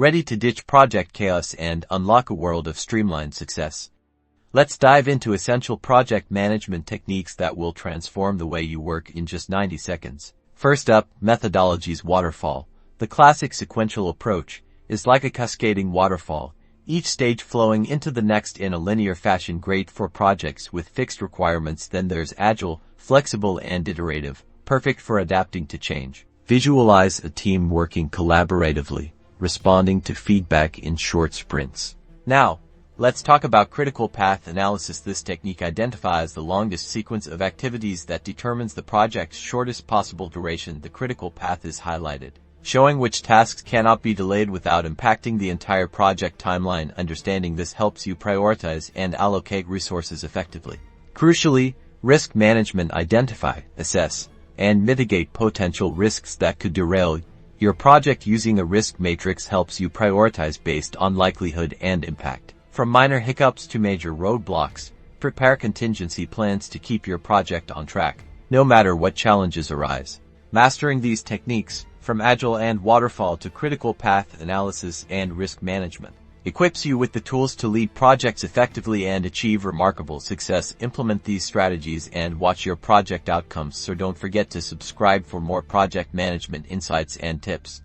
ready to ditch project chaos and unlock a world of streamlined success. Let's dive into essential project management techniques that will transform the way you work in just 90 seconds. First up, Methodologies Waterfall. The classic sequential approach is like a cascading waterfall, each stage flowing into the next in a linear fashion, great for projects with fixed requirements. Then there's Agile, flexible and iterative, perfect for adapting to change. Visualize a team working collaboratively, responding to feedback in short sprints. Now, let's talk about critical path analysis. This technique identifies the longest sequence of activities that determines the project's shortest possible duration. The critical path is highlighted, showing which tasks cannot be delayed without impacting the entire project timeline. Understanding this helps you prioritize and allocate resources effectively. Crucially, risk management: identify, assess, and mitigate potential risks that could derail your project. Using a risk matrix helps you prioritize based on likelihood and impact. From minor hiccups to major roadblocks, prepare contingency plans to keep your project on track, no matter what challenges arise. Mastering these techniques, from Agile and Waterfall to critical path analysis and risk management, equips you with the tools to lead projects effectively and achieve remarkable success. Implement these strategies and watch your project outcomes. So don't forget to subscribe for more project management insights and tips.